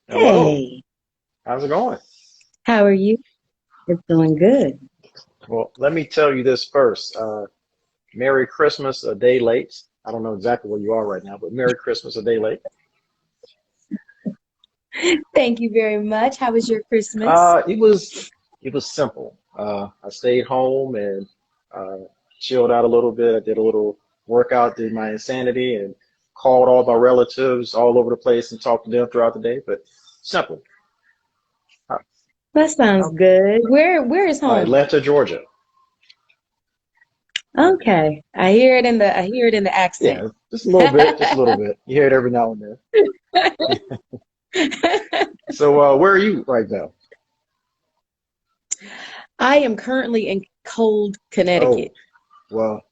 Hello, Hey, how's it going? how are you? It's going good. Well, let me tell you this first. Merry Christmas a day late. I don't know exactly where you are right now, but Merry Christmas a day late. Thank you very much. How was your Christmas? It was simple. I stayed home and uh, chilled out a little bit. I did a little workout, did my insanity, and called all my relatives all over the place and talked to them throughout the day. But simple. Uh, That sounds good. Where is home? Atlanta, Georgia. Okay. I hear it in the accent. Yeah, just a little bit, just a little bit. You hear it every now and then. So, where are you right now? I am currently in cold Oh, Connecticut. well,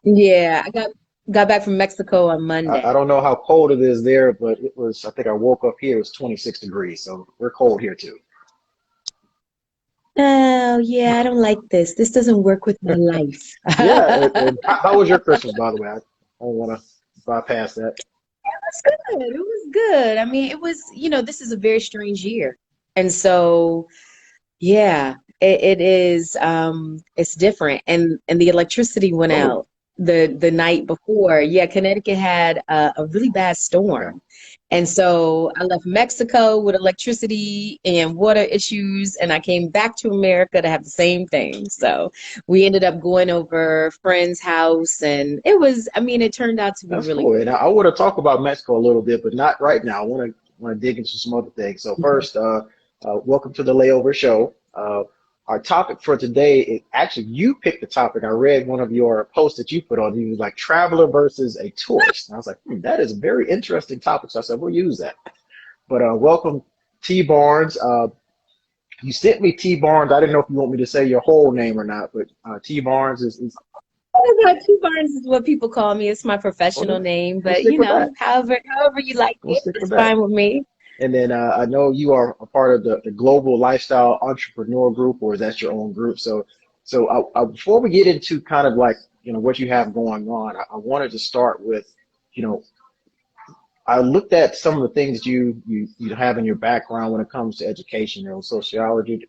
Yeah, I got back from Mexico on I Monday. don't know how cold it is there, but it was, I think I woke up here, it was 26 degrees, so we're cold here too. Oh, yeah, I don't like this. This doesn't work with my life. Yeah, and how was your Christmas, by the way? I don't want to bypass that. Was good. It was good. I mean, it was, this is a very strange year. And so yeah, it is it's different. And the electricity went Oh, out the night before. Yeah, Connecticut had a really bad okay. storm. And so I left Mexico with electricity and water issues, and I came back to America to have the same thing. So we ended up going over a friend's house, and I mean, it turned out to be That's really cool. And good. I want to talk about Mexico a little bit, but not right now. I want to dig into some other things. So first, welcome to the Layover Show. Our topic for today is actually you picked the topic. I read one of your posts that you put on. You was like traveler versus a tourist. And I was like, that is a very interesting topic. So I said, we'll use that. But welcome, T Barnes. You sent me T Barnes. I didn't know if you want me to say your whole name or not, but T Barnes is Two Barnes is what people call me. It's my professional well, name, we'll but stick with that. however you like We'll it, stick with it's that. fine with me. And then I know you are a part of the Global Lifestyle Entrepreneur Group, or is that your own group? So before we get into kind of like what you have going on, I wanted to start with, you know, I looked at some of the things you have in your background when it comes to education. Sociology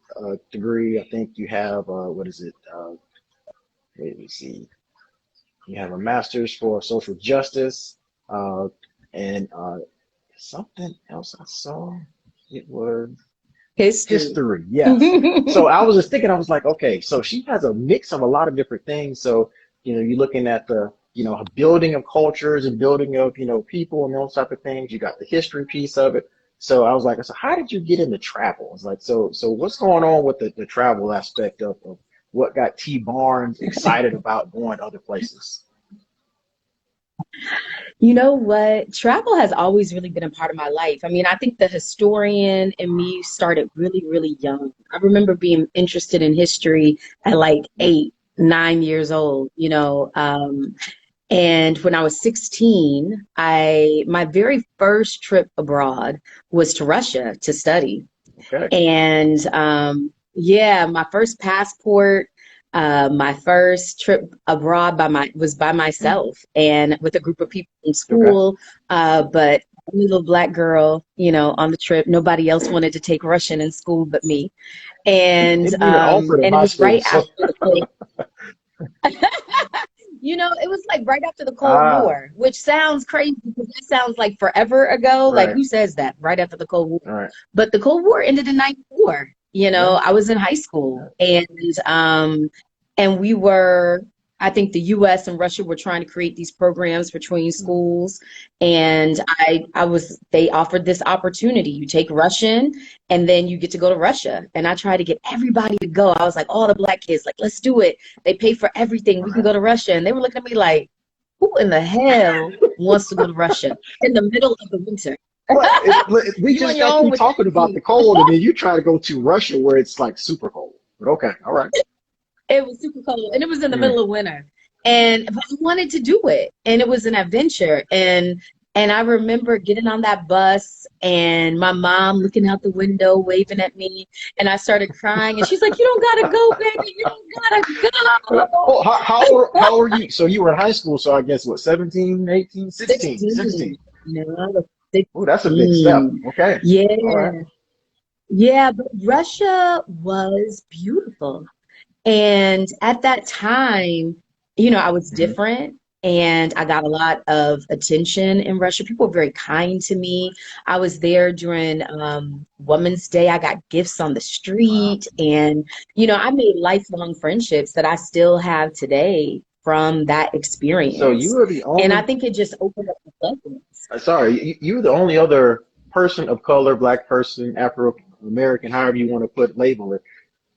degree. I think you have what is it? Let me see. You have a master's for social justice, uh, and something else I saw. It was History. history, yes. So I was just thinking, I was like, okay, so she has a mix of a lot of different things. So, you're looking at the, building of cultures and building of, people and those type of things. You got the history piece of it. So I was like, so how did you get into travel? I was like, so what's going on with the travel aspect of what got T Barnes excited about going to other places? You know what? Travel has always really been a part of my life. I mean, I think the historian in me started really, really young. I remember being interested in history at like Yep. 8, 9 years old. And when I was 16, my very first trip abroad was to Russia to study. Okay. And yeah, my first passport, my first trip abroad was by Mm. myself and with a group of people in Okay. school. But I'm a little black girl, on the trip. Nobody else wanted to take Russian in school but me. It didn't even offer in And it my was school, right so after the Cold, it was like right after the Cold ah, War, which sounds crazy because that sounds like forever ago. Like right. who says that right after the Cold War? All right. But the Cold War ended in 94. Yeah. I was in high Yeah. school and we were I think the US and Russia were trying to create these programs between Mm. schools. And they offered this opportunity. You take Russian and then you get to go to Russia. And I tried to get everybody to go. I was like, all the black kids, like, let's do it. They pay for everything. All We can right. go to Russia. And they were looking at me like, who in the hell wants to go to Russia in the middle of the winter? But we You on just your got own through with talking about the 30 cold, and then you try to go to Russia where it's like super cold. But okay, all right. It was super cold and it was in the Mm. middle of winter. But I wanted to do it and it was an adventure. And I remember getting on that bus and my mom looking out the window, waving at me, and I started crying and she's like, "You don't gotta go, baby. You don't gotta go." Oh, how old were you? So you were in high school, so I guess what, 17, 18, 16, 16. 16. Oh, that's a big step. 16. Okay. All right. Yeah. Yeah, but Russia was beautiful. And at that time, I was Hmm. different and I got a lot of attention in Russia. People were very kind to me. I was there during Women's Day. I got gifts on the Wow. street. And, I made lifelong friendships that I still have today from that So you experience. were the And I only, think it just opened up the floodgates. sorry, you were the only other person of color, black person, Afro American, however you want to label it,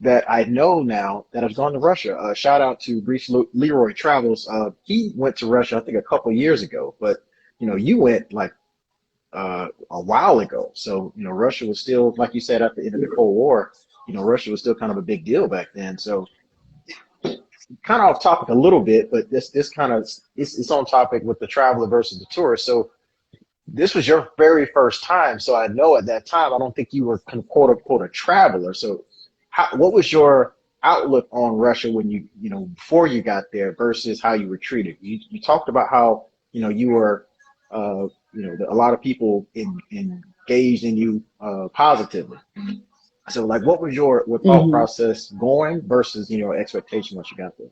that I know now that has gone to Russia. Shout out to Brees Leroy Travels. He went to Russia, I think, a couple years ago, but you went like a while ago. So Russia was still, like you said, at the end of the Cold War. Russia was still kind of a big deal back then. So kind of off topic a little bit, but this kind of it's on topic with the traveler versus the tourist. So this was your very first time. So I know at that time, I don't think you were quote unquote a traveler. So what was your outlook on Russia when before you got there versus how you were treated? You talked about how, you were, a lot of people engaged in you positively. So like, what was your thought Mhm. process going versus, expectation once you got there?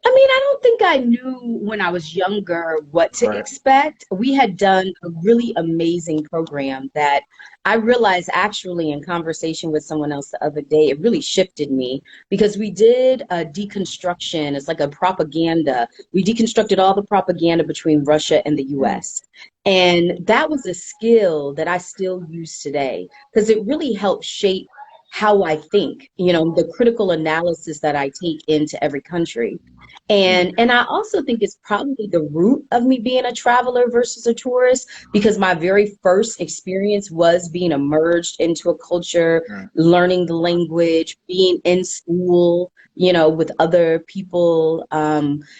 I mean, I don't think I knew when I was younger what to Right. expect. We had done a really amazing program that I realized actually in conversation with someone else the other day, it really shifted me because we did a deconstruction. It's like a propaganda. We deconstructed all the propaganda between Russia and the Mm. US. And that was a skill that I still use today because it really helped shape how I think, the critical analysis that I take into every country. And I also think it's probably the root of me being a traveler versus a tourist because my very first experience was being immersed into a culture, Right. learning the language, being in school, with other people.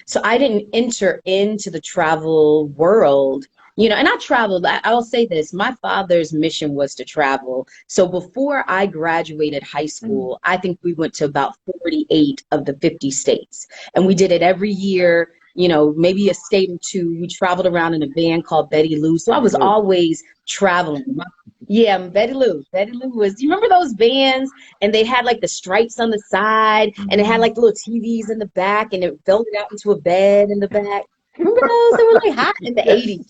So I didn't enter into the travel world. And I traveled. I'll say this, my father's mission was to travel. So before I graduated high Mm. school, I think we went to about 48 of the 50 states. And we did it every year, maybe a state or two. We traveled around in a van called Betty Lou. So I Betty was Lou. always traveling. Yeah, Betty Lou. Betty Lou was, you remember those vans? And they had like the stripes on the side and it had Hmm. like the little TVs in the back and it folded out into a bed in the back. Remember those? They were like hot in the Yes. 80s.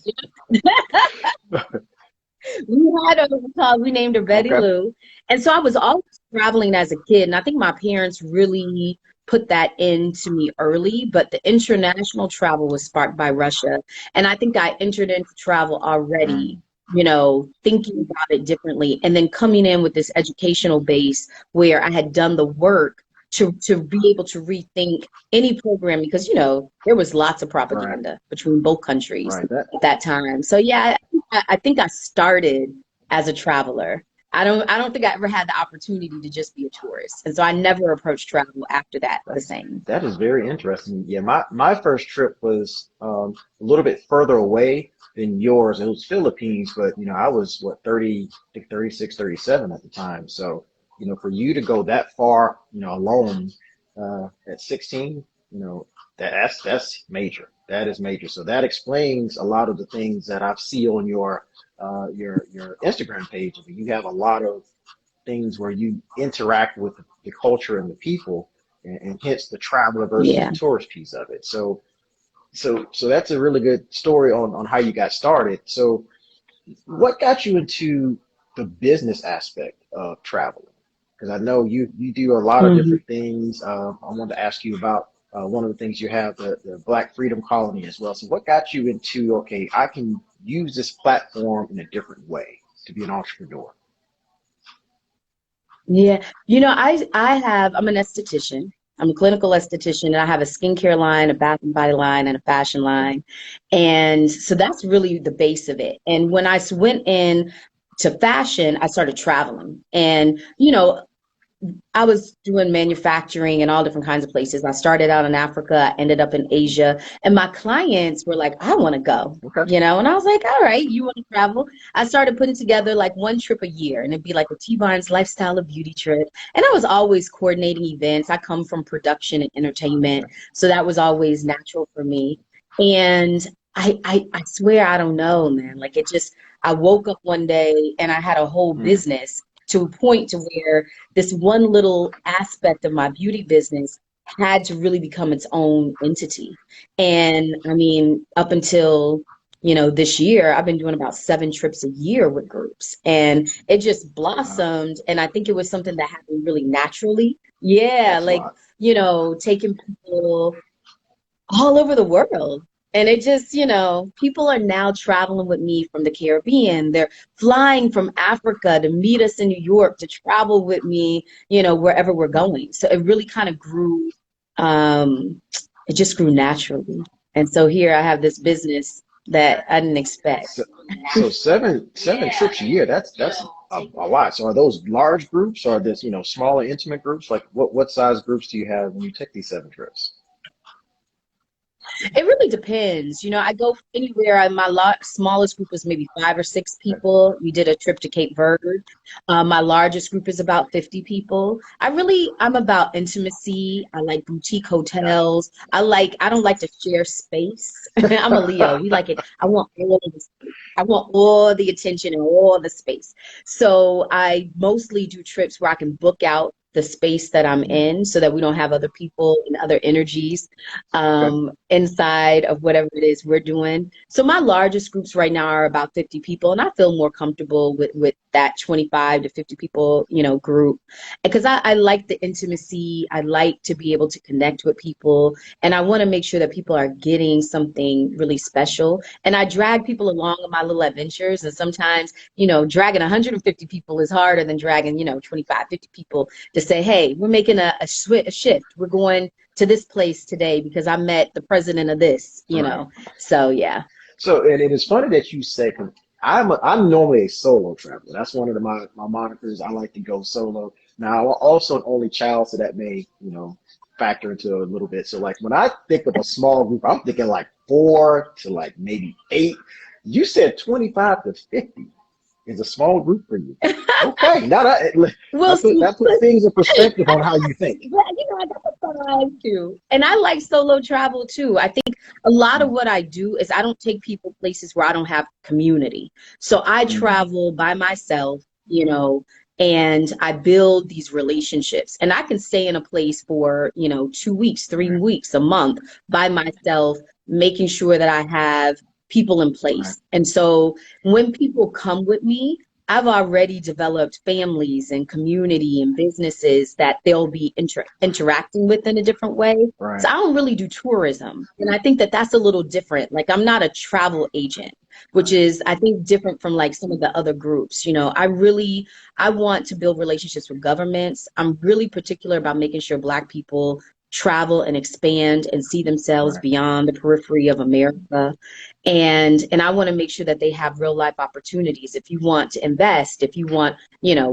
We had her we named her Betty Okay. Lou. And so I was always traveling as a kid. And I think my parents really put that into me early. But the international travel was sparked by Russia. And I think I entered into travel already, Mm. thinking about it differently. And then coming in with this educational base where I had done the work to be able to rethink any program because, there was lots of Right. propaganda between both countries Right. That at that time. So yeah, I think I started as a traveler. I don't think I ever had the opportunity to just be a tourist. And so I never approached travel after that the That's same. that is very interesting. Yeah, my first trip was a little bit further away than yours. It was Philippines, but I was what 30, I think 36, 37 at the time. So, for you to go that far, alone at 16, that's major. That is major. So that explains a lot of the things that I see on your Instagram page. I mean, you have a lot of things where you interact with the culture and the people, and hence the traveler versus the Yeah. tourist piece of it. So that's a really good story on how you got started. So what got you into the business aspect of traveling? Because I know you do a lot of Mhm. different things. I wanted to ask you about one of the things you have, the Black Freedom Colony as well. So what got you into, okay, I can use this platform in a different way to be an entrepreneur? Yeah. I'm an esthetician. I'm a clinical esthetician and I have a skincare line, a bath and body line, and a fashion Okay. line. And so that's really the base of it. And when I went in to fashion, I started traveling. And, I was doing manufacturing in all different kinds of places. I started out in Africa, I ended up in Asia, and my clients were like, I want to go, Okay. and I was like, all right, you want to travel? I started putting together like one trip a year, and it'd be like a T-Barnes lifestyle of beauty trip. And I was always coordinating events. I come from production and entertainment, Okay. so that was always natural for me. And I swear I don't know, man. Like it just, I woke up one day and I had a whole Mm, business to a point to where this one little aspect of my beauty business had to really become its own entity. And I mean, up until, this year, I've been doing about 7 trips a year with groups and it just wow, blossomed. And I think it was something that happened really naturally. Yeah, that's a like, lot. taking people all over the world. And it just, people are now traveling with me from the Caribbean. They're flying from Africa to meet us in New York to travel with me, wherever we're Mm. going. So it really kind of grew, um, it just grew naturally. And so here I have this business that I didn't expect. So, so seven trips a year. That's a lot. So are those large groups or are this smaller intimate groups? Like what size groups do you have when you take these 7 trips? It really depends. I go anywhere. My smallest group was maybe 5 or 6 people. We did a trip to Cape Verde. My largest group is about 50 people. I'm about intimacy. I like boutique hotels. I don't like to share space. I'm a Leo. We like it. I want all of the space. I want all the attention and all the space. So I mostly do trips where I can book out the space that I'm Mm, in so that we don't have other people and other energies okay. inside of whatever it is we're doing. So my largest groups right now are about 50 people, and I feel more comfortable with that 25 to 50 people, group, because I like the intimacy. I like to be able to connect with people, and I want to make sure that people are getting something really special. And I drag people along on my little adventures, and sometimes, dragging 150 people is harder than dragging, 25, 50 people to say, hey, we're making a shift. We're going to this place today because I met the president of this. Right. So yeah. So and it is funny that you say 'cause I'm normally a solo traveler. That's one of my monikers. I like to go solo. Now I'm also an only child, so that may factor into it a little bit. So like when I think of a small group, I'm thinking like 4 to like maybe 8. You said 25 to 50 is a small group for you. Okay, now Well, see, that puts things in perspective on how you think. but, I got the vibe too. And I like solo travel too. I think a lot of Mm, what I do is I don't take people places where I don't have community. So I mm, travel by myself, and I build these relationships. And I can stay in a place for, 2 weeks, three right, weeks, a month by myself, making sure that I have people in right, place. And so when people come with me, I've already developed families and community and businesses that they'll be interacting with in a different way. So right. I don't really do tourism. And I think that that's a little different. Like I'm not a travel agent, which Right. is, I think, different from like some of the other groups. I want to build relationships with governments. I'm really particular about making sure Black people travel and expand and see themselves Right. beyond the periphery of America. And I want to make sure that they have real life opportunities. If you want to invest, if you want,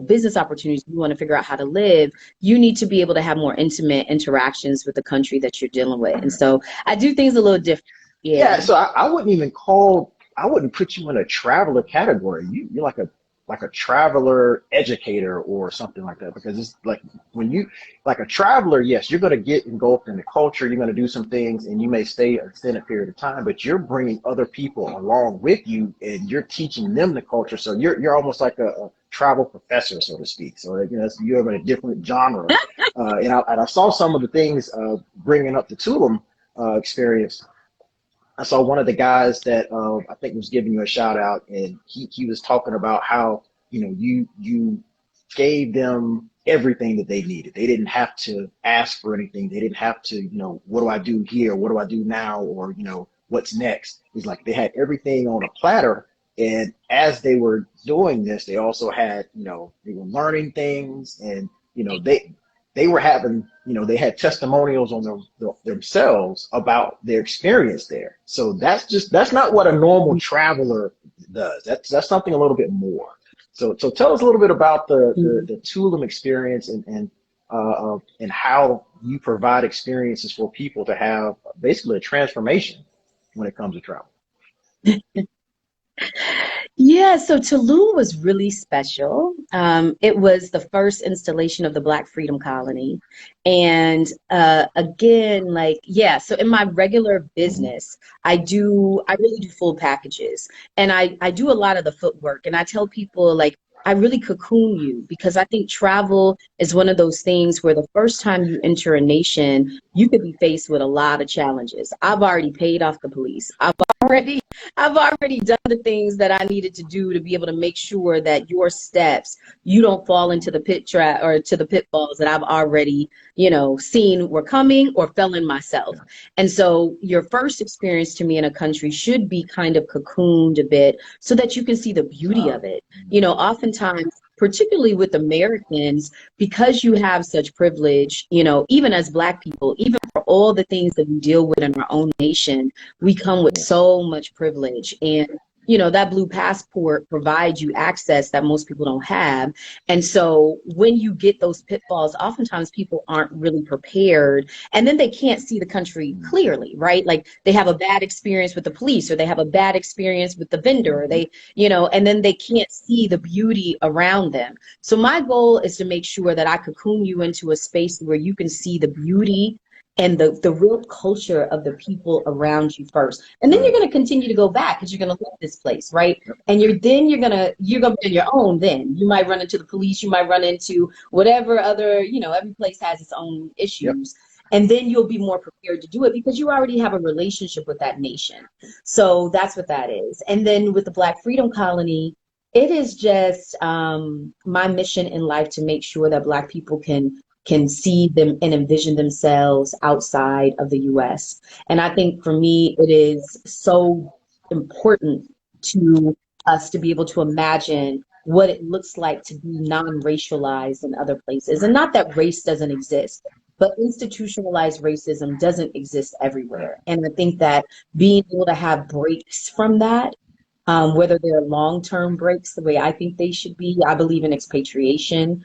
business opportunities, you want to figure out how to live, you need to be able to have more intimate interactions with the country that you're dealing with. And Right. so I do things a little different. Yeah, Yeah. so I wouldn't put you in a traveler category. You're like a traveler educator or something like that because it's like when you like a traveler, yes, you're going to get engulfed in the culture, you're going to do some things and you may stay an extended period of time, but you're bringing other people along with you and you're teaching them the culture. So you're almost like a travel professor, so to speak. So you're in a different genre. And I saw some of the things bringing up the Tulum experience. I saw one of the guys that I think was giving you a shout out, and he was talking about how you gave them everything that they needed. They didn't have to ask for anything. They didn't have to what do I do here? What do I do now? Or what's next? He's like they had everything on a platter, and as they were doing this, they also had they were learning things, and they were having, they had testimonials on themselves about their experience there. So that's not what a normal traveler does. That's something a little bit more. So tell us a little bit about the Tulum experience and how you provide experiences for people to have basically a transformation when it comes to travel. Yeah, so Tulum was really special. It was the first installation of the Black Freedom Colony. And again, like, yeah, so in my regular Mhm. business, I really do full packages. And I do a lot of the footwork. And I tell people, like, I really cocoon you because I think travel is one of those things where the first time you enter a nation, you could be faced with a lot of challenges. I've already paid off the police. Already I've already done the things that I needed to do to be able to make sure that your steps, you don't fall into the pit trap or to the pitfalls that I've already, seen were coming or fell in myself. And so your first experience to me in a country should be kind of cocooned a bit so that you can see the beauty of it. Oftentimes, particularly with Americans, because you have such privilege, even as Black people, even for all the things that we deal with in our own nation, we come with Yes. so much privilege. And, that blue passport provides you access that most people don't have. And so when you get those pitfalls, oftentimes people aren't really prepared. And then they can't see the country clearly, right? Like they have a bad experience with the police or they have a bad experience with the vendor or Mhm. and then they can't see the beauty around them. So my goal is to make sure that I cocoon you into a space where you can see the beauty and the real culture of the people around you first. And then you're Right. going to continue to go back because you're going to love this place, right? Yep. And you're gonna be on your own. Then you might run into the police, you might run into whatever other, every place has its own Yep. issues. And then you'll be more prepared to do it because you already have a relationship with that nation. So that's what that is. And then with the Black Freedom Colony, it is just my mission in life to make sure that Black people can see them and envision themselves outside of the US. And I think for me, it is so important to us to be able to imagine what it looks like to be non-racialized in other places. And not that race doesn't exist, but institutionalized racism doesn't exist everywhere. And I think that being able to have breaks from that, whether they're long-term breaks, the way I think they should be, I believe in expatriation,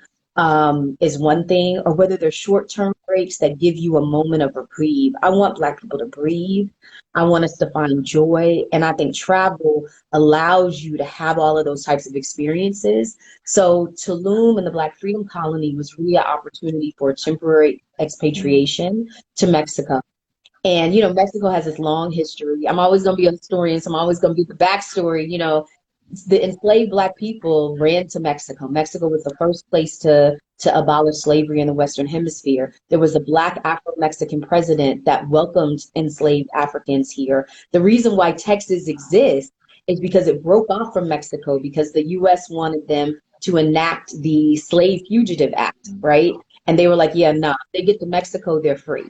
is one thing, or whether they're short-term breaks that give you a moment of reprieve. I want Black people to breathe. I want us to find joy. And I think travel allows you to have all of those types of experiences. So Tulum and the Black Freedom Colony was really an opportunity for temporary Mhm. expatriation to Mexico. And, Mexico has this long history. I'm always going to be a historian, so I'm always going to be the backstory. The enslaved Black people ran to Mexico. Mexico was the first place to abolish slavery in the Western Hemisphere. There was a Black Afro-Mexican president that welcomed enslaved Africans here. The reason why Texas exists is because it broke off from Mexico because the U.S. wanted them to enact the Slave Fugitive Act, right? And they were like, yeah, nah, they get to Mexico, they're free.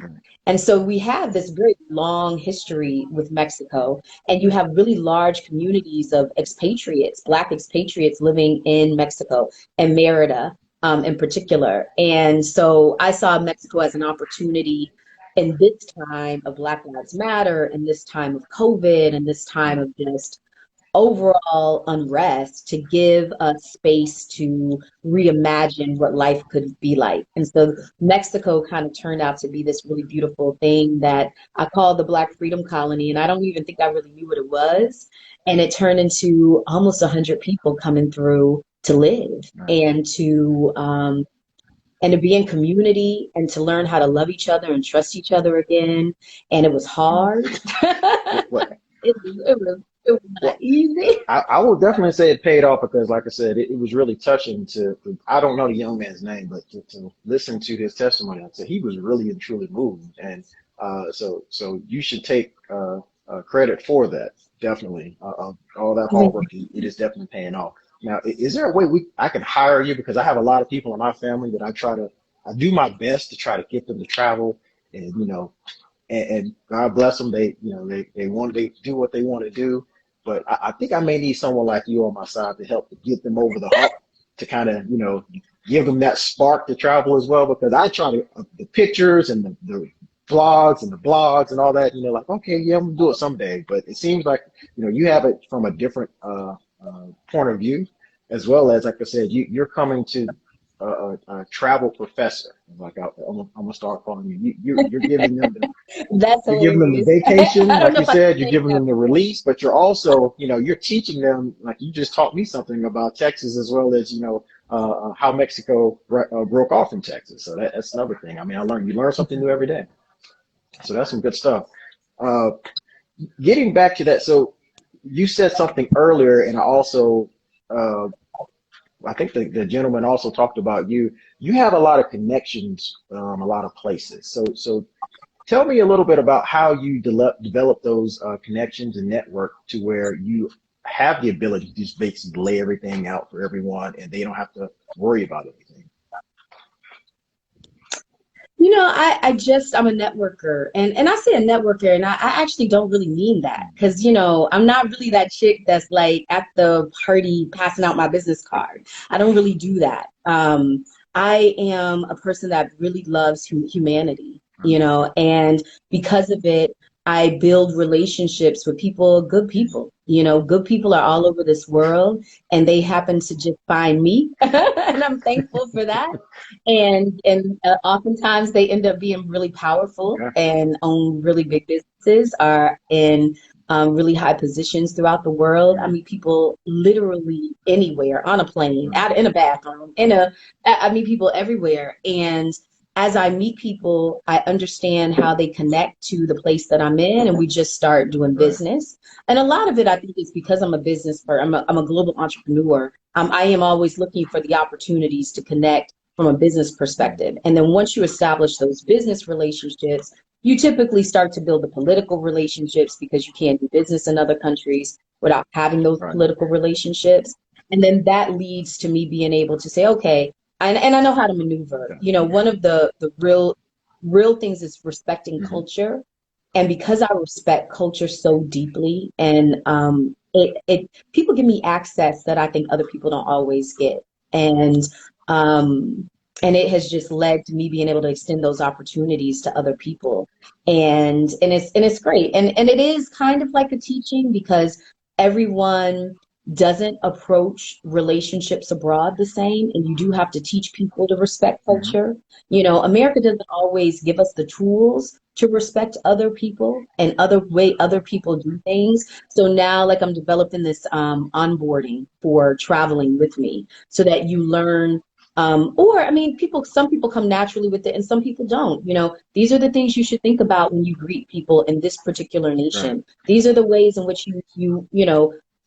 And so we have this very long history with Mexico, and you have really large communities of expatriates, Black expatriates living in Mexico and Merida in particular. And so I saw Mexico as an opportunity in this time of Black Lives Matter, and this time of COVID, and this time of just overall unrest to give us space to reimagine what life could be like. And so Mexico kind of turned out to be this really beautiful thing that I call the Black Freedom Colony. And I don't even think I really knew what it was. And it turned into almost 100 people coming through to live Right. and to be in community and to learn how to love each other and trust each other again. And it was Mhm. hard. What? It was not Well, easy. I will definitely say it paid off because, like I said, it was really touching I don't know the young man's name, but to listen to his testimony, I'd say he was really and truly moved. And so you should take credit for that, definitely. All that hard work, it is definitely paying off. Now, is there a way I can hire you? Because I have a lot of people in my family that I do my best to try to get them to travel and, and God bless them. They do what they want to do. But I think I may need someone like you on my side to help to get them over the hump, to kind of, give them that spark to travel as well. Because I try to, the pictures and the vlogs and the blogs and all that, like, okay, yeah, I'm gonna do it someday. But it seems like, you have it from a different point of view, as well as, like I said, you're coming to a travel professor. Like I'm gonna start calling you. You're giving them That's you're giving them the hilarious. vacation, I don't like know you if I can said, you're say giving that. them the release, but you're also, you're teaching them, like you just taught me something about Texas as well as, how Mexico broke off in Texas. So that's another thing. I mean, you learn something new every day. So that's some good stuff. Uh, Getting back to that, so you said something earlier, and uh, I think the gentleman also talked about you. You have a lot of connections, a lot of places. So tell me a little bit about how you develop those connections and network to where you have the ability to just basically lay everything out for everyone and they don't have to worry about anything. I'm a networker, and I say a networker, and I actually don't really mean that because, I'm not really that chick that's like at the party passing out my business card. I don't really do that. I am a person that really loves humanity, and because of it, I build relationships with people, good people. Good people are all over this world, and they happen to just find me, and I'm thankful for that. And oftentimes they end up being really powerful Okay. and own really big businesses, are in really high positions throughout the world. I Mhm. meet people literally anywhere, on a plane, Right. out in a bathroom, I meet people everywhere. And as I meet people, I understand how they connect to the place that I'm in, and we just start doing Right. business. And a lot of it, I think, is because I'm a business person. I'm a global entrepreneur. I am always looking for the opportunities to connect from a business perspective. And then once you establish those business relationships, you typically start to build the political relationships because you can't do business in other countries without having those Right. political relationships. And then that leads to me being able to say, okay, and I know how to maneuver. Okay. One of the real things is respecting Hmm. culture. And because I respect culture so deeply, and it people give me access that I think other people don't always get. And um, and it has just led to me being able to extend those opportunities to other people. And it's great. And it is kind of like a teaching because everyone doesn't approach relationships abroad the same, and you do have to teach people to respect Hmm. culture. America doesn't always give us the tools to respect other people and other way other people do things. So now, like, I'm developing this onboarding for traveling with me so that you learn. Or, I mean, some people come naturally with it and some people don't. These are the things you should think about when you greet people in this particular Right. nation. These are the ways in which you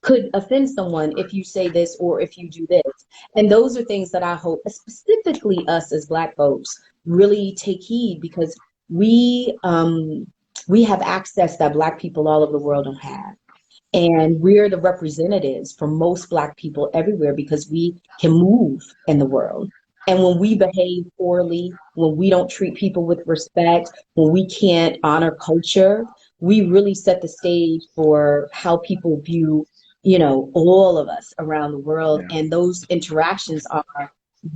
could offend someone if you say this or if you do this. And those are things that I hope, specifically us as Black folks, really take heed because we have access that Black people all over the world don't have. And we're the representatives for most Black people everywhere because we can move in the world. And when we behave poorly, when we don't treat people with respect, when we can't honor culture, we really set the stage for how people view, all of us around the world. Yeah. And those interactions are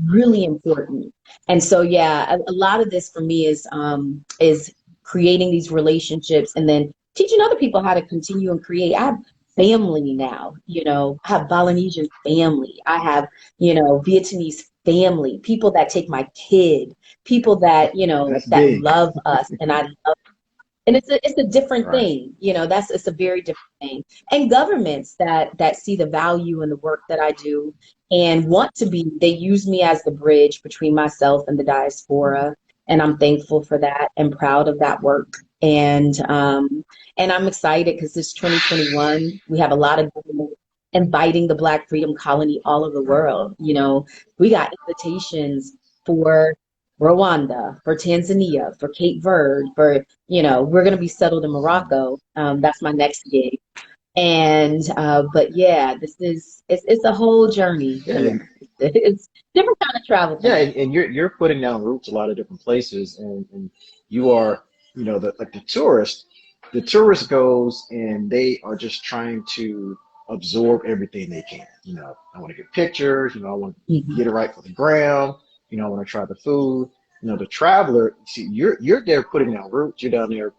really important. And so, yeah, a lot of this for me is creating these relationships and then teaching other people how to continue and create. I have family now, I have Balinesian family. I have, Vietnamese family, people that take my kid, people that, That's that big. love us. And it's a different Right. thing, it's a very different thing. And governments that see the value in the work that I do and they use me as the bridge between myself and the diaspora. And I'm thankful for that and proud of that work. And I'm excited because this 2021, we have a lot of government inviting the Black Freedom Colony all over the Right. world. We got invitations for Rwanda, for Tanzania, for Cape Verde, we're going to be settled in Morocco. That's my next gig. But yeah, it's a whole journey Yeah. here. It's different kind of travel for Yeah, me. and you're putting down roots a lot of different places, and you are, like the tourist goes and they are just trying to absorb everything they can. I want to get pictures, I want to Mhm. get it right for the gram, I want to try the food. The traveler, see, you're there putting down roots. You're down there,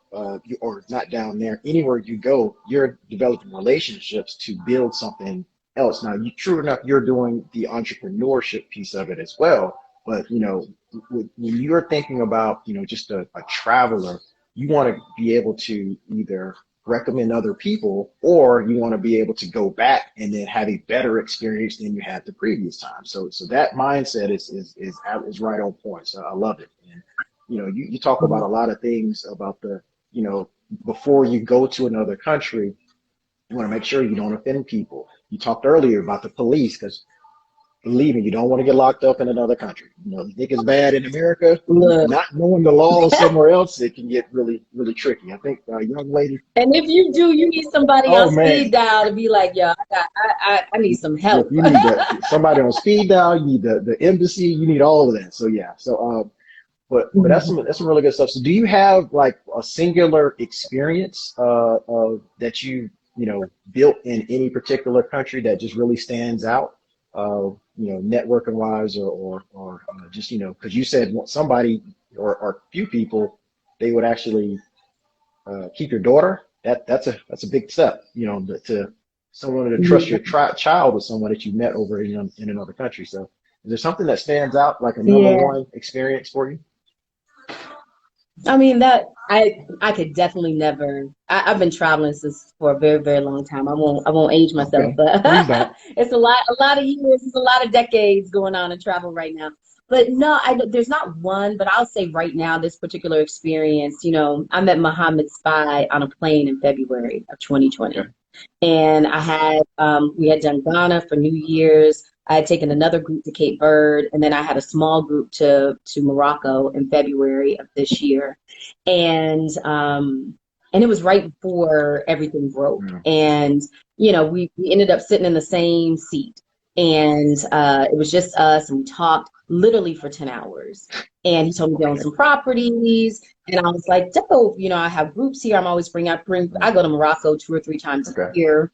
or not down there. Anywhere you go, you're developing relationships to build something else. Now, true enough, you're doing the entrepreneurship piece of it as well, But, when you're thinking about, just a traveler, you want to be able to either recommend other people, or you want to be able to go back and then have a better experience than you had the previous time. So that mindset is right on point. So I love it. And, you talk about a lot of things about you know, before you go to another country, you want to make sure you don't offend people. You talked earlier about the police, because believe me, you don't want to get locked up in another country. You think it's bad in America, Look. not knowing the laws somewhere else, it can get really, really tricky. I think a young lady. And if you do, you need somebody Oh on man, speed dial to be like, yo, I need some if help. you need somebody on speed dial, you need the embassy, you need all of that. So yeah, but that's some really good stuff. So do you have like a singular experience that built in any particular country that just really stands out? Networking wise, or just because you said somebody or few people, they would actually keep your daughter. That's a big step. To someone to trust your child with someone that you met over in another country. So is there something that stands out, like a number Yeah. one experience for you? I mean that I could definitely never. I've been traveling since for a very, very long time. I won't age myself, Okay, but please don't. it's a lot of years, it's a lot of decades going on in travel right now. But no, there's not one, but I'll say right now, this particular experience, I met Mohammed Spy on a plane in February of 2020. Okay. And we had done Ghana for New Year's. I had taken another group to Cape Verde, and then I had a small group to Morocco in February of this year. And it was right before everything broke. Mm. And, we ended up sitting in the same seat. And it was just us, and we talked literally for 10 hours. And he told me to own some properties. And I was like, dope, I have groups here. I'm always I go to Morocco 2 or 3 times a Okay. year.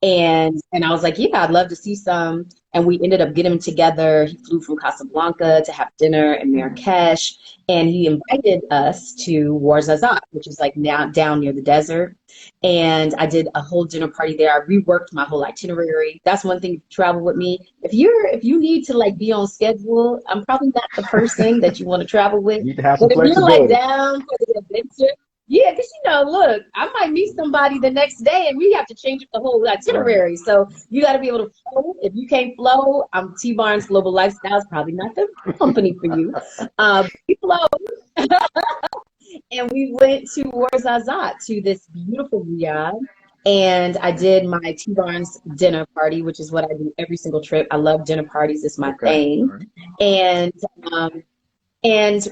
And I was like, yeah, I'd love to see some. And we ended up getting together. He flew from Casablanca to have dinner in Marrakesh. And he invited us to Ouarzazate, which is like now down near the desert. And I did a whole dinner party there. I reworked my whole itinerary. That's one thing, if you travel with me. If you need to like be on schedule, I'm probably not the person that you want to travel with. You need to have some But if you're like flexibility. down for the adventure, yeah, because look, I might meet somebody the next day and we have to change up the whole Right. itinerary. So you got to be able to flow. If you can't flow, T Barnes Global Lifestyle is probably not the company for you. We flow. And we went to Ouarzazate, to this beautiful Riyadh. And I did my T Barnes dinner party, which is what I do every single trip. I love dinner parties; it's my Okay. All thing. right. And and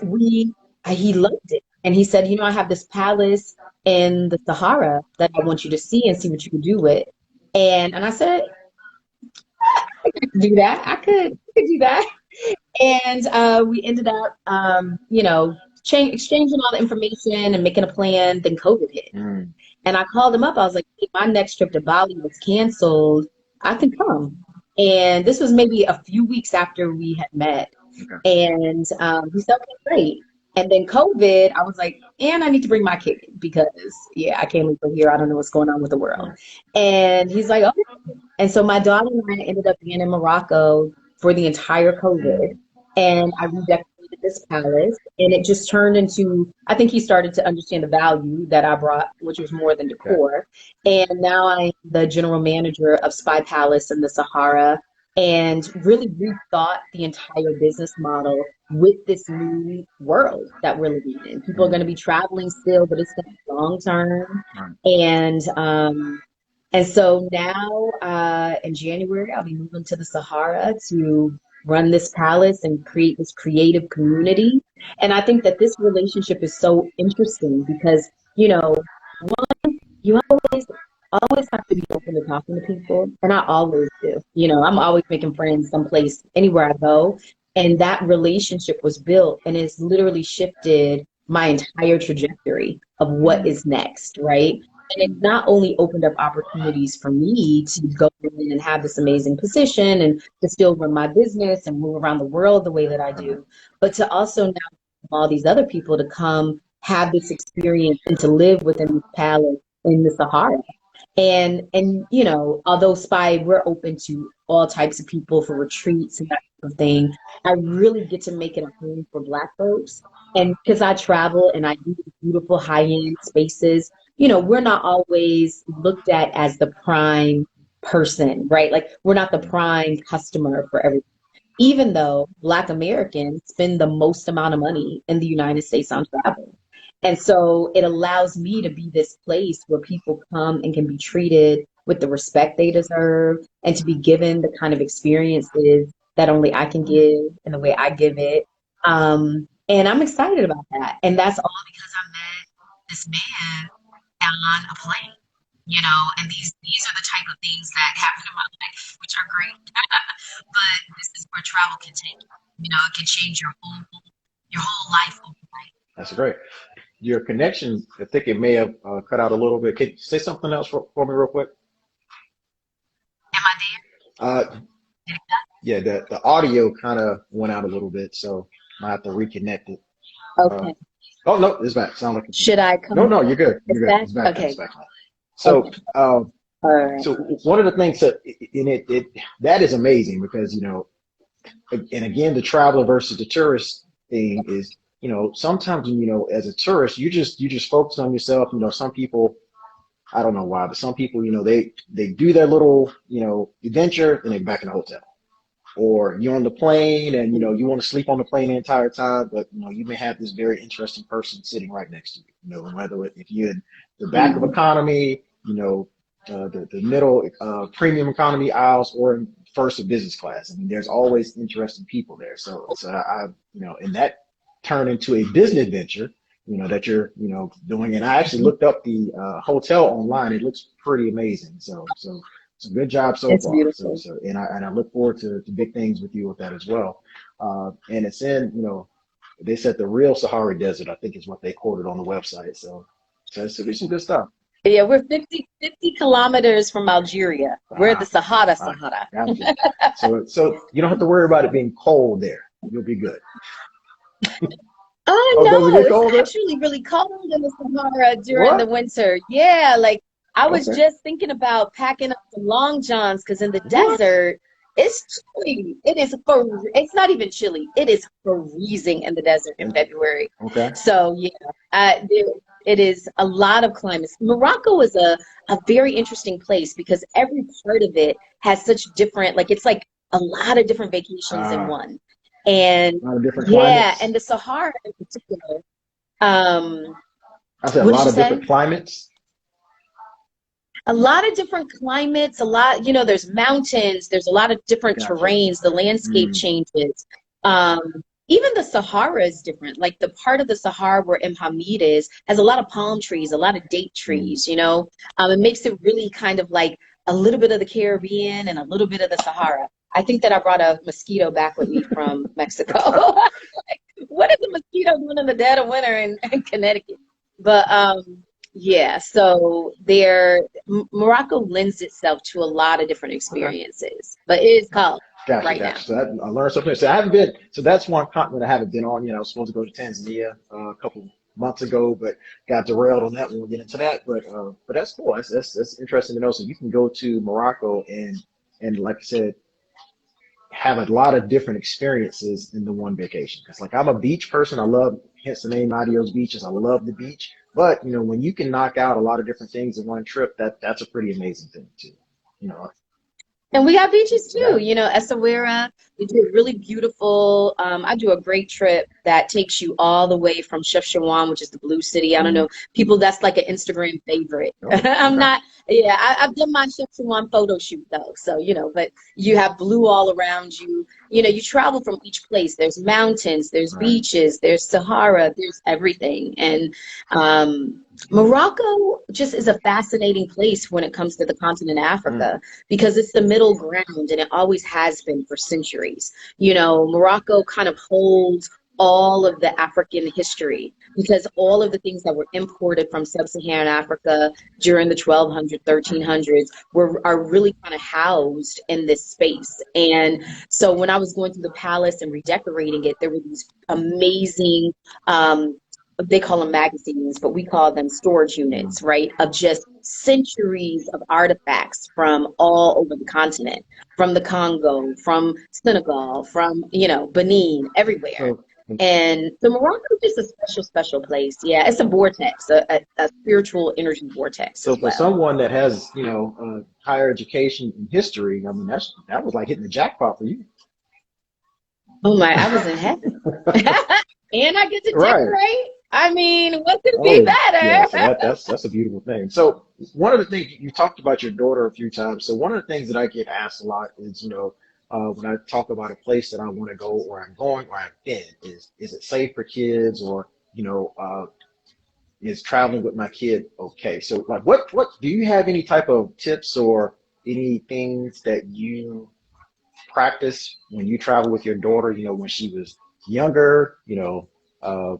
he loved it. And he said, I have this palace in the Sahara that I want you to see and see what you can do with. And I said, I could do that. I could do that. And we ended up, exchanging all the information and making a plan. Then COVID hit. Mm. And I called him up. I was like, hey, my next trip to Bali was canceled. I can come. And this was maybe a few weeks after we had met. Okay. And he said, okay, great. And then COVID, I was like, and I need to bring my kid because, yeah, I can't leave her here. I don't know what's going on with the world. Right. And he's like, okay. And so my daughter and I ended up being in Morocco for the entire COVID. And I redecorated this palace. And it just turned into, I think he started to understand the value that I brought, which was more than Okay. decor. And now I'm the general manager of Spy Palace in the Sahara, and really rethought the entire business model with this new world that we're living in. People are going to be traveling still, but it's going to be long term. Right. And so now in January, I'll be moving to the Sahara to run this palace and create this creative community. And I think that this relationship is so interesting because, you always have to be open to talking to people. And I always do. I'm always making friends someplace, anywhere I go. And that relationship was built and it's literally shifted my entire trajectory of what is next, right? And it not only opened up opportunities for me to go in and have this amazing position and to still run my business and move around the world the way that I do, but to also now have all these other people to come have this experience and to live within this palace in the Sahara. And although Spy, we're open to all types of people for retreats and that of thing, I really get to make it a home for Black folks. And because I travel and I do beautiful high-end spaces, we're not always looked at as the prime person, right? Like we're not the prime customer for everything, even though Black Americans spend the most amount of money in the United States on travel. And so it allows me to be this place where people come and can be treated with the respect they deserve and to be given the kind of experiences that only I can give in the way I give it. And I'm excited about that. And that's all because I met this man on a plane, and these are the type of things that happen in my life, which are great. But this is where travel can take you. It can change your whole life overnight. That's great. Your connection, I think it may have cut out a little bit. Can you say something else for me real quick? Am I there? Uh, yeah, the audio kind of went out a little bit, so I have to reconnect it. Okay. Oh no, it's back. Sound like it's Should I come? No, you're good. You're good. Back? It's back. Okay. It's back now. So, Okay. All right. so one of the things that in it that is amazing because and again, the traveler versus the tourist thing is, sometimes as a tourist, you just focus on yourself. Some people, I don't know why, but some people, they do their little, adventure and they're back in the hotel. Or you're on the plane and you want to sleep on the plane the entire time, but you may have this very interesting person sitting right next to you. Whether if you're in the back of economy, the middle premium economy aisles, or in first or business class. I mean, there's always interesting people there. So and that turned into a business venture, that you're doing. And I actually looked up the hotel online. It looks pretty amazing. So it's a good job so It's far. beautiful. And I look forward to big things with you with that as well. And it's in, they said the real Sahara Desert, I think is what they quoted on the website. So it's some good stuff. Yeah, we're 50 kilometers from Algeria. We're the Sahara. Gotcha. So you don't have to worry about it being cold there. You'll be good. Oh, does it no, get colder? it's actually really cold in the Sahara during the winter. Yeah, like I was just thinking about packing up the long johns because in the desert, it's chilly. It's not even chilly. It is freezing in the desert in February. Okay. So yeah, it is a lot of climates. Morocco is a very interesting place because every part of it has such different, like it's like a lot of different vacations in one. And a lot of different climates. and the Sahara in particular. I said a lot of different climates. A lot of different climates, there's mountains, there's a lot of different terrains, the landscape changes. Even the Sahara is different. Like the part of the Sahara where Hamid is has a lot of palm trees, a lot of date trees, it makes it really kind of like a little bit of the Caribbean and a little bit of the Sahara. I think that I brought a mosquito back with me from Mexico. Like, what is a mosquito doing in the dead of winter in Connecticut? But yeah, so Morocco lends itself to a lot of different experiences, but it is cold now. So I learned something. So I haven't been. So that's one continent I haven't been on. I was supposed to go to Tanzania a couple months ago, but got derailed on that. We'll get into that. But that's cool. That's interesting to know. So you can go to Morocco and like I said, have a lot of different experiences in the one vacation. Because like I'm a beach person. I love, hence the name Adios Beaches. I love the beach. But when you can knock out a lot of different things in one trip, that's a pretty amazing thing too. And we have beaches too, Essaouira. We do a really beautiful, I do a great trip that takes you all the way from Chefchaouen, which is the blue city. I don't know, people, that's like an Instagram favorite. I've done my Chefchaouen photo shoot though. So, but you have blue all around you. You travel from each place. There's mountains, there's beaches, there's Sahara, there's everything. And Morocco just is a fascinating place when it comes to the continent of Africa because it's the middle ground and it always has been for centuries. Morocco kind of holds all of the African history because all of the things that were imported from sub-Saharan Africa during the 1200s, 1300s are really kind of housed in this space. And so when I was going through the palace and redecorating it, there were these amazing they call them magazines, but we call them storage Mm. units, right? Of just centuries of artifacts from all over the continent, from the Congo, from Senegal, from, Benin, everywhere. So, And so Morocco is just a special, special place. Yeah, it's a vortex, a spiritual energy vortex so as for well. someone that has, higher education and history, I mean, that was like hitting the jackpot for you. Oh my, I was in heaven. And I get to Right. decorate. I mean, what could be Oh, yeah. So better? that's a beautiful thing. So one of the things you talked about your daughter a few times. So one of the things that I get asked a lot is, when I talk about a place that I want to go or I'm going or I've been, is it safe for kids or, is traveling with my kid okay? So like what do you have any type of tips or any things that you practice when you travel with your daughter, when she was younger, uh,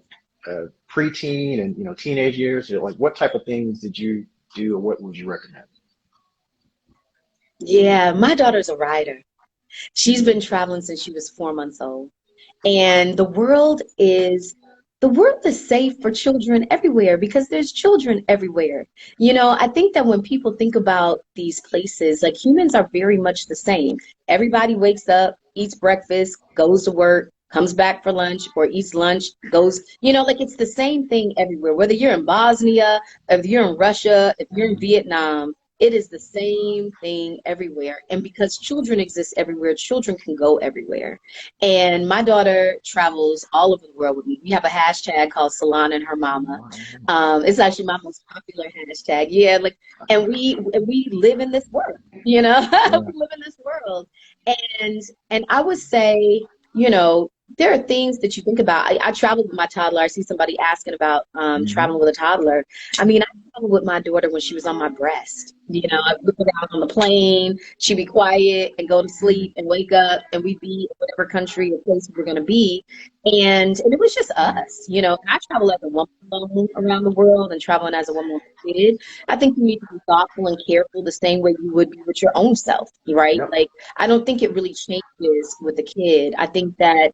preteen and, teenage years? Like what type of things did you do or what would you recommend? Yeah, my daughter's a writer. She's been traveling since she was 4 months old. And the world is safe for children everywhere because there's children everywhere. I think that when people think about these places, like humans are very much the same. Everybody wakes up, eats breakfast, goes to work, comes back for lunch or eats lunch, goes, like it's the same thing everywhere. Whether you're in Bosnia, if you're in Russia, if you're in Vietnam, it is the same thing everywhere. And because children exist everywhere, children can go everywhere. And my daughter travels all over the world with me. We have a hashtag called Salon and Her Mama. It's actually my most popular hashtag. Yeah, like, and we live in this world. Yeah. We live in this world, and I would say, you know, there are things that you think about. I traveled with my toddler. I see somebody asking about Hmm. traveling with a toddler. I mean, I traveled with my daughter when she was on my breast. I put her out on the plane. She'd be quiet and go to sleep and wake up, and we'd be in whatever country or place we were going to be. And it was just us. And I travel as a woman alone around the world and traveling as a woman with a kid. I think you need to be thoughtful and careful the same way you would be with your own self, right? Yep. Like, I don't think it really changes with the kid. I think that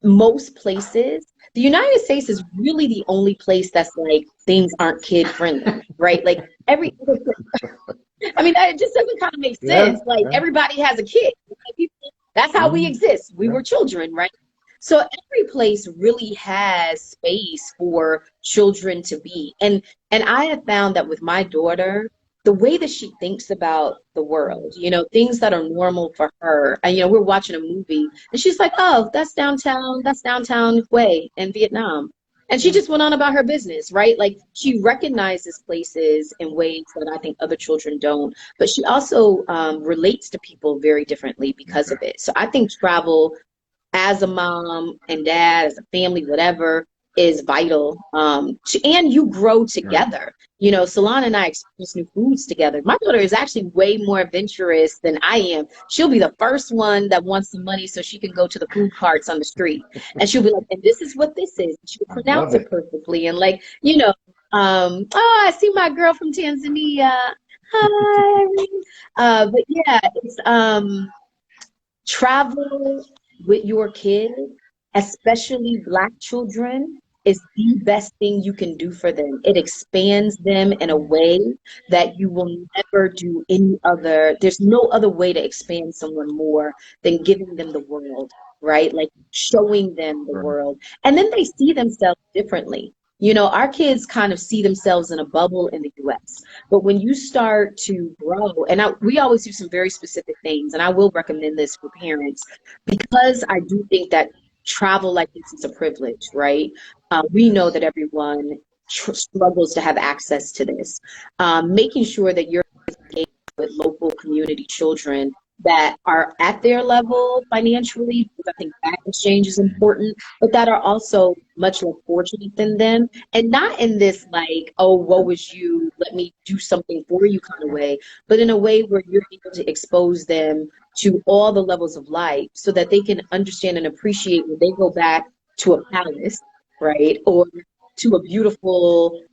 most places, the United States is really the only place that's like things aren't kid friendly, right? Like every other I mean, that just doesn't kind of make Yeah. sense. Like Yeah. everybody has a kid. Like, that's how we Hmm. exist. We Yeah. were children, right? So every place really has space for children to be. And I have found that with my daughter, the way that she thinks about the world, things that are normal for her. And we're watching a movie and she's like, "Oh, that's downtown Hue in Vietnam." And she Yeah. just went on about her business, right? Like she recognizes places in ways that I think other children don't, but she also relates to people very differently because Okay. of it. So I think travel as a mom and dad, as a family, whatever, is vital. And you grow Right. together. Salon and I experience new foods together. My daughter is actually way more adventurous than I am. She'll be the first one that wants some money so she can go to the food carts on the street. And she'll be like, and this is what this is. She will I love pronounce it it. perfectly. And like, oh, I see my girl from Tanzania. Hi. But yeah, it's travel with your kid, especially Black children, is the best thing you can do for them. It expands them in a way that you will never do any other. There's no other way to expand someone more than giving them the world, right? Like showing them the Right. world. And then they see themselves differently. Our kids kind of see themselves in a bubble in the US. But when you start to grow, and we always do some very specific things, and I will recommend this for parents because I do think that travel like this is a privilege, right? We know that everyone struggles to have access to this. Making sure that you're engaged with local community children that are at their level financially, because I think that exchange is important, but that are also much less fortunate than them. And not in this like, oh, woe is you, let me do something for you kind of way, but in a way where you're able to expose them to all the levels of life so that they can understand and appreciate when they go back to a palace, right? Or to a beautiful,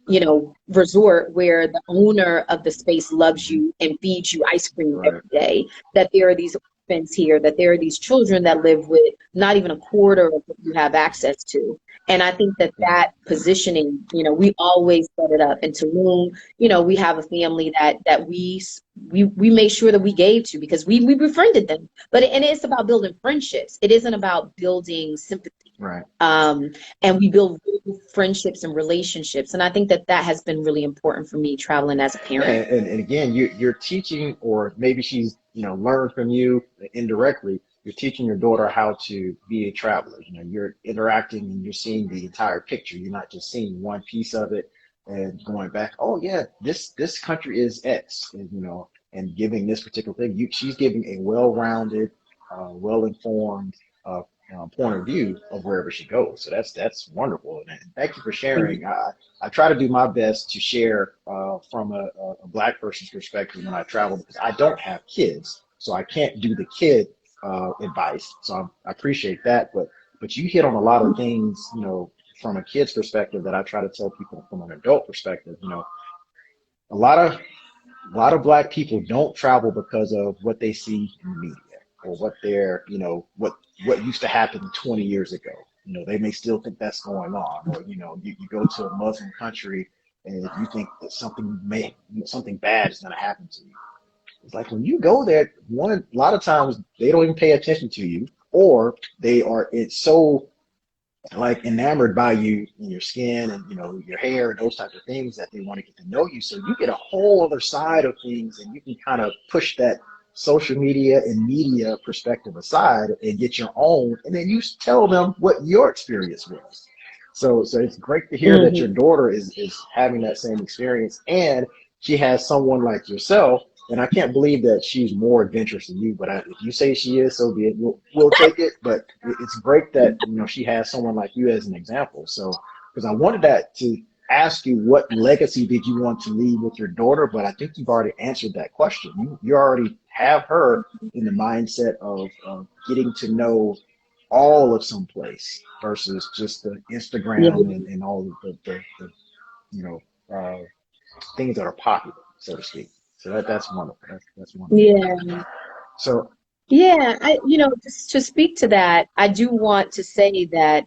resort where the owner of the space loves you and feeds you ice cream every Right. day, that there are these orphans here, that there are these children that live with not even a quarter of what you have access to. And I think that that positioning, we always set it up. And Tulum, we have a family that we made sure that we gave to, because we befriended them. And it's about building friendships. It isn't about building sympathy. Right. And we build real friendships and relationships. And I think that has been really important for me traveling as a parent. And again, you're teaching, or maybe she's, learned from you indirectly. You're teaching your daughter how to be a traveler. You're interacting and you're seeing the entire picture. You're not just seeing one piece of it and going back, oh yeah, this country is X, and giving this particular thing. She's giving a well-rounded, well-informed point of view of wherever she goes. So that's wonderful. And thank you for sharing. I try to do my best to share from a Black person's perspective when I travel, because I don't have kids, so I can't do the kid advice. So I appreciate that. But you hit on a lot of things, from a kid's perspective, that I try to tell people from an adult perspective. A lot of Black people don't travel because of what they see in the media, or what they're, what used to happen 20 years ago. They may still think that's going on, or, you go to a Muslim country and you think that something bad is going to happen to you. It's like, when you go there, a lot of times they don't even pay attention to you, or it's so like enamored by you and your skin and, your hair and those types of things, that they want to get to know you. So you get a whole other side of things, and you can kind of push that social media and media perspective aside and get your own, and then you tell them what your experience was. So it's great to hear that your daughter is having that same experience, and she has someone like yourself. And I can't believe that she's more adventurous than you, but if you say she is, so be it. We'll take it. But it's great that she has someone like you as an example. So, because I wanted to ask you, what legacy did you want to leave with your daughter? But I think you've already answered that question. You already have her in the mindset of getting to know all of some place versus just the Instagram and all of the things that are popular, so to speak. So that's wonderful. That's wonderful. Yeah. So Yeah, just to speak to that, I do want to say that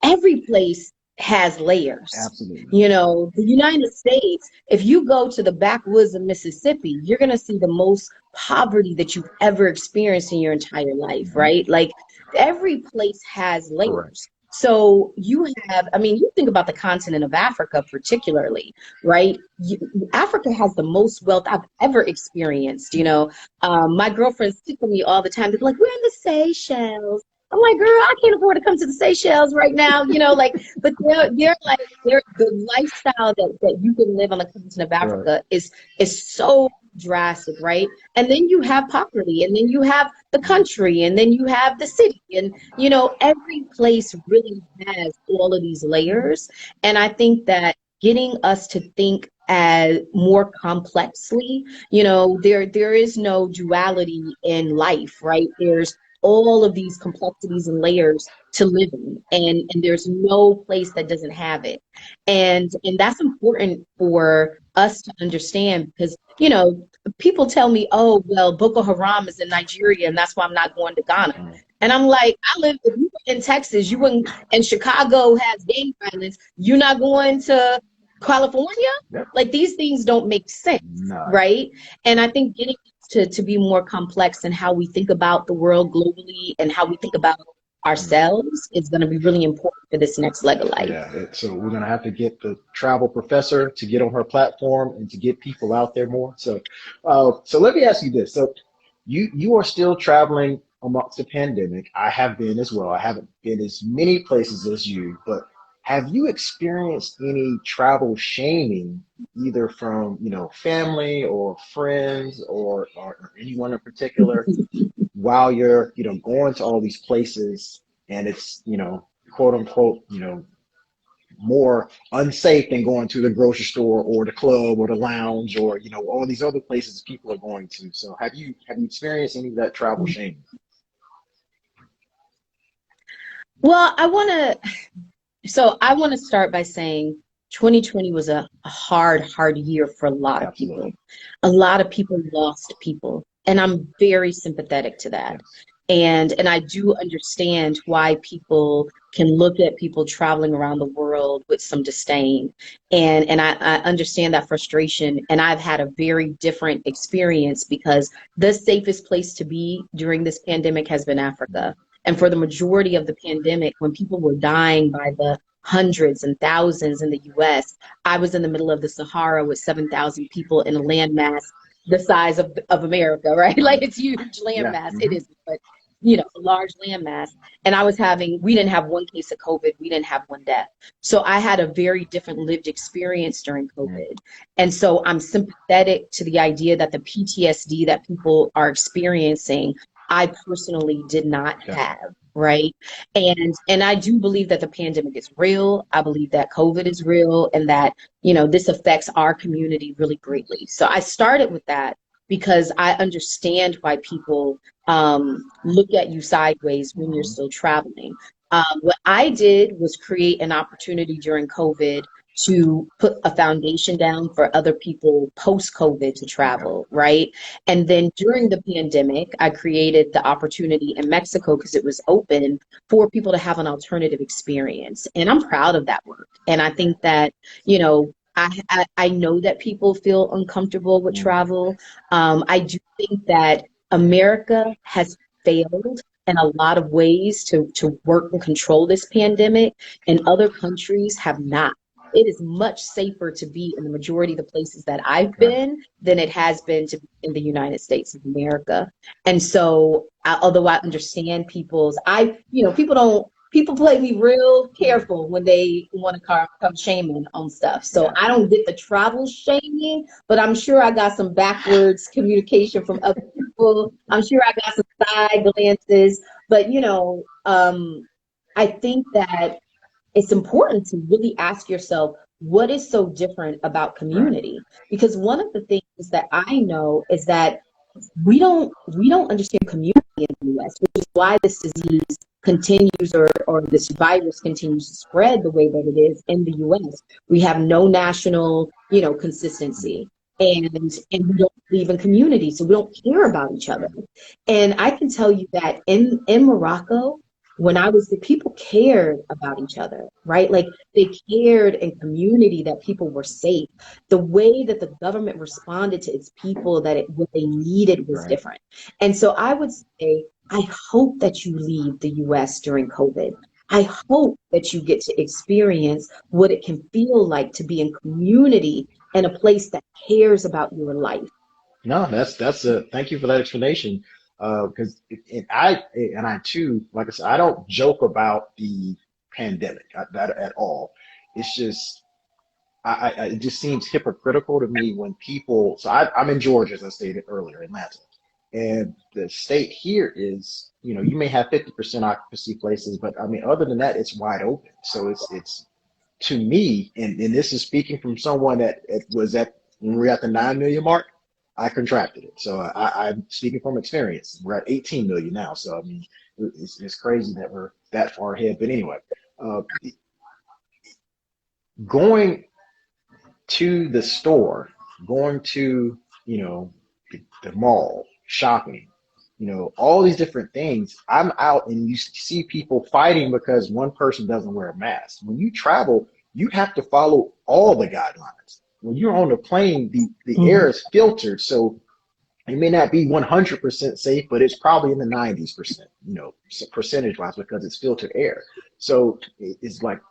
every place has layers. absolutely. The United States, if you go to the backwoods of Mississippi, you're going to see the most poverty that you've ever experienced in your entire life, right? Like, every place has layers. Correct. So you think about the continent of Africa particularly, right? Africa has the most wealth I've ever experienced. My girlfriends tickle me all the time. They're like, we're in the Seychelles. I'm like, girl, I can't afford to come to the Seychelles right now, but the lifestyle that you can live on the continent of Africa is so drastic, right? And then you have poverty, and then you have the country, and then you have the city, and every place really has all of these layers. And I think that getting us to think as more complexly, there is no duality in life, right? There's all of these complexities and layers to live in, and there's no place that doesn't have it. And that's important for us to understand, because people tell me, oh, well, Boko Haram is in Nigeria and that's why I'm not going to Ghana. And I'm like, if you were in Texas, you wouldn't, and Chicago has gang violence, you're not going to California? Yep. Like, these things don't make sense, right? And I think getting to be more complex in how we think about the world globally and how we think about ourselves is going to be really important for this next leg of life. Yeah, so we're going to have to get the travel professor to get on her platform and to get people out there more. So let me ask you this. So you are still traveling amongst the pandemic. I have been as well. I haven't been as many places as you, but have you experienced any travel shaming, either from, family or friends or anyone in particular, while you're, going to all these places, and it's, quote unquote, more unsafe than going to the grocery store or the club or the lounge or, all these other places people are going to. So have you experienced any of that travel shaming? Well, I want to start by saying 2020 was a hard year for a lot of people. A lot of people lost people. And I'm very sympathetic to that. Yes. And I do understand why people can look at people traveling around the world with some disdain. And I understand that frustration. And I've had a very different experience because the safest place to be during this pandemic has been Africa. And for the majority of the pandemic, when people were dying by the hundreds and thousands in the US, I was in the middle of the Sahara with 7,000 people in a landmass the size of America, right? Like Right. it's huge Yeah. landmass. It Hmm. is, but a large landmass. And we didn't have one case of COVID. We didn't have one death. So I had a very different lived experience during COVID. And so I'm sympathetic to the idea that the PTSD that people are experiencing, I personally did not Yeah. have. Right. And I do believe that the pandemic is real. I believe that COVID is real and that this affects our community really greatly. So I started with that because I understand why people look at you sideways when you're Hmm. still traveling. What I did was create an opportunity during COVID to put a foundation down for other people post COVID to Okay. travel, right? And then during the pandemic, I created the opportunity in Mexico because it was open for people to have an alternative experience. And I'm proud of that work. And I think that, I know that people feel uncomfortable with Hmm. travel. I do think that America has failed in a lot of ways to work and control this pandemic, and other countries have not. It is much safer to be in the majority of the places that I've Okay. been than it has been to be in the United States of America. And so, although I understand people play me real careful when they want to come shaming on stuff. So Yeah. I don't get the travel shaming, but I'm sure I got some backwards communication from other people. I'm sure I got some side glances, but I think that it's important to really ask yourself what is so different about Right. community, because one of the things that I know is that we don't understand community in the US, which is why this disease continues or this virus continues to spread the way that it is in the US. We have no national, consistency. And we don't believe in community, so we don't care about each other. And I can tell you that in Morocco, when I was the people cared about each other, right? Like they cared in community that people were safe. The way that the government responded to its people, what they needed was Right. different. And so I would say, I hope that you leave the US during COVID. I hope that you get to experience what it can feel like to be in community in a place that cares about your life. No, that's a thank you for that explanation. Because and I too, like I said, I don't joke about the pandemic that at all. It's just it just seems hypocritical to me when people. So I'm in Georgia, as I stated earlier, Atlanta, and the state here is, you may have 50% occupancy places, but I mean, other than that, it's wide open. So it's to me, and this is speaking from someone that it was at when we are at the 9 million mark, I contracted it. So I'm speaking from experience. We're at 18 million now. So I mean, it's crazy that we're that far ahead. But anyway, uh, going to the store, going to, the mall, shopping, all these different things. I'm out and you see people fighting because one person doesn't wear a mask. When you travel, you have to follow all the guidelines. When you're on the plane, the air Mhm. is filtered. So it may not be 100% safe, but it's probably in the 90%, percentage wise because it's filtered air. So it's like,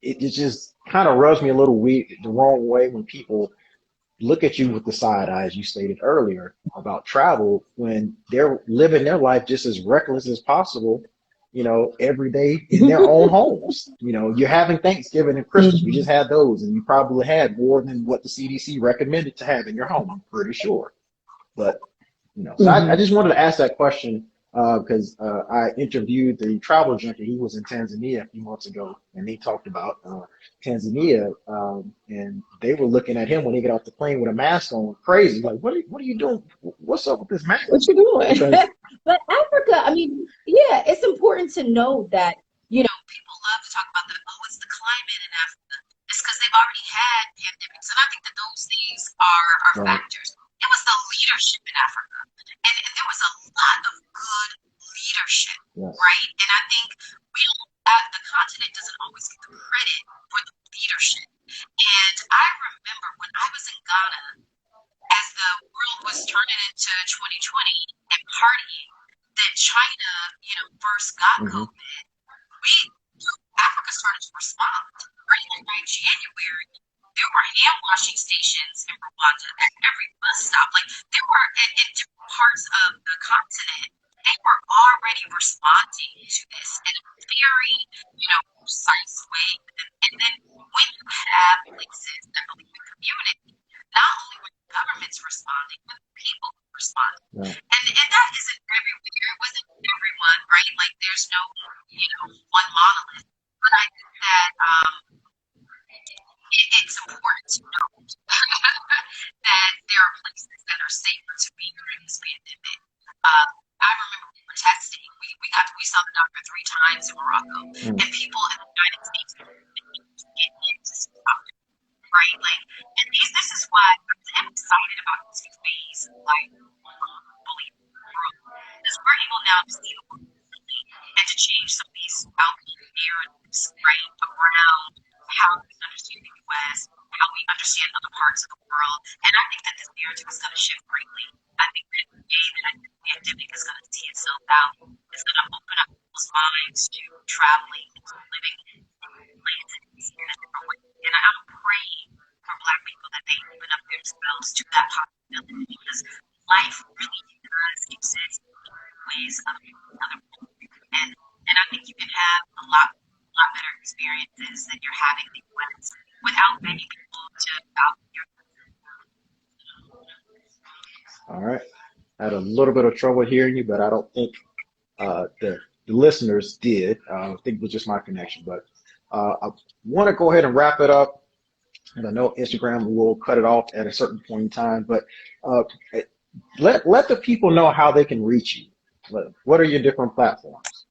it just kind of rubs me a little weird, the wrong way when people look at you with the side eyes you stated earlier about travel when they're living their life just as reckless as possible, every day in their own homes. You're having Thanksgiving and Christmas. We just Mhm. had those, and you probably had more than what the CDC recommended to have in your home. I'm pretty sure. But so I Mhm. just wanted to ask that question because I interviewed the travel junkie. He was in Tanzania a few months ago, and he talked about Tanzania, and they were looking at him when he got off the plane with a mask on, crazy. Like, what are you doing? What's up with this What mask? you doing? Because But Africa, I mean, yeah, it's important to know that, people love to talk about it's the climate in Africa. It's because they've already had pandemics. And I think that those things are right, factors. it was the leadership in Africa. And there was a lot of good leadership, Yes. right? And I think we don't, the continent doesn't always get the credit for the leadership. And I remember when I was in Ghana, as the world was turning into 2020 and partying, that China, first got COVID, Africa started to respond. Right? Like by January, there were hand washing stations in Rwanda at every bus stop. Like there were in different parts of the continent, they were already responding to this in a very, precise way. And then when you have places that believe in community, not only were the governments responding, but the people responded. Right. And that isn't everywhere. It wasn't everyone, right? Like there's no, one monolith. But I think that it's important to note that there are places that are safer to be during this pandemic. I remember we were testing. We saw the doctor 3 times in Morocco, and people in the United States didn't get in to see the doctor, right? Like, and this is why I'm excited about this new phase, like fully world, because we're able now to see the world and to change some of these outdated narratives, right, around how we understand the U.S., how we understand other parts of the world. And I think that this narrative is going to shift greatly. I think that the day that the pandemic is going to see itself out, it's going to open up people's minds to traveling and to living in places in a different way. And I'm praying for Black people that they open up themselves to that possibility, because life really does exist in ways of other people. And I think you can have a lot better experiences than you're having in the US without many people to value your. All right. I had a little bit of trouble hearing you, but I don't think the listeners did. I think it was just my connection. But I want to go ahead and wrap it up. And I know Instagram will cut it off at a certain point in time, but let the people know how they can reach you. What are your different platforms?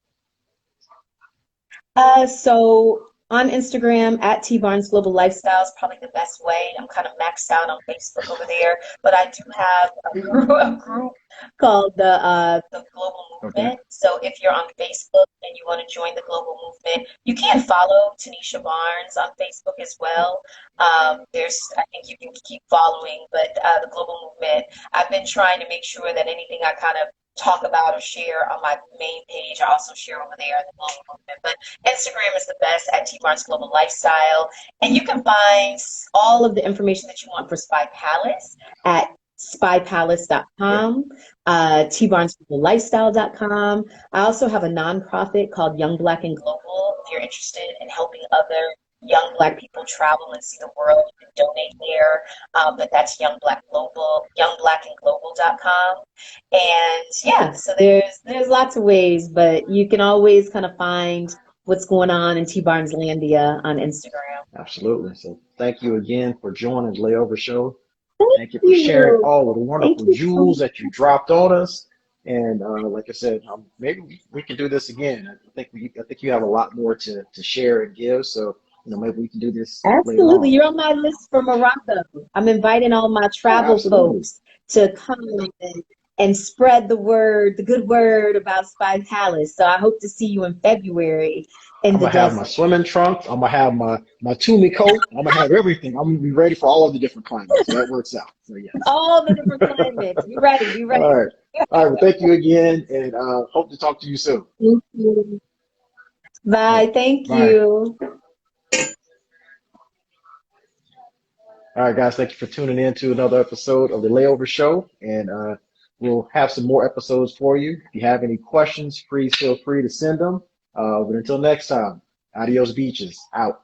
So on Instagram at tbarnesgloballifestyle is probably the best way. I'm kind of maxed out on Facebook over there, but I do have a group called the Global Movement. Okay. So if you're on Facebook and you want to join the Global Movement, you can follow Tanisha Barnes on Facebook as well. I think you can keep following, but the Global Movement, I've been trying to make sure that anything I kind of talk about or share on my main page, I also share over there in the Global Movement. But Instagram is the best at tbarnesgloballifestyle. And you can find all of the information that you want for Spy Palace at spypalace.com, tbarnesgloballifestyle.com. I also have a nonprofit called Young Black and Global. If you're interested in helping other young Black people travel and see the world, you can donate there. But that's Young Black Global, youngblackandglobal.com. And yeah, so there's lots of ways, but you can always kind of find what's going on in T Barneslandia on Instagram. Absolutely. So thank you again for joining the Layover Show. Thank you for sharing all of the wonderful jewels that you dropped on us. And like I said, maybe we can do this again. I think you have a lot more to share and give. So maybe we can do this. Absolutely. You're on my list for Morocco. I'm inviting all my travel folks to come and spread the word, the good word about Spy Palace. So I hope to see you in February in the desert. I'm going to have my swimming trunks. I'm going to have my Tumi coat. I'm going to have everything. I'm going to be ready for all of the different climates. So that works out. So yeah. All the different climates. Be ready. Be ready. All right. Well, thank you again, and hope to talk to you soon. Thank you. Bye. Thank you. All right, guys, thank you for tuning in to another episode of the Layover Show, and we'll have some more episodes for you. If you have any questions, please feel free to send them. But until next time, adios beaches, out.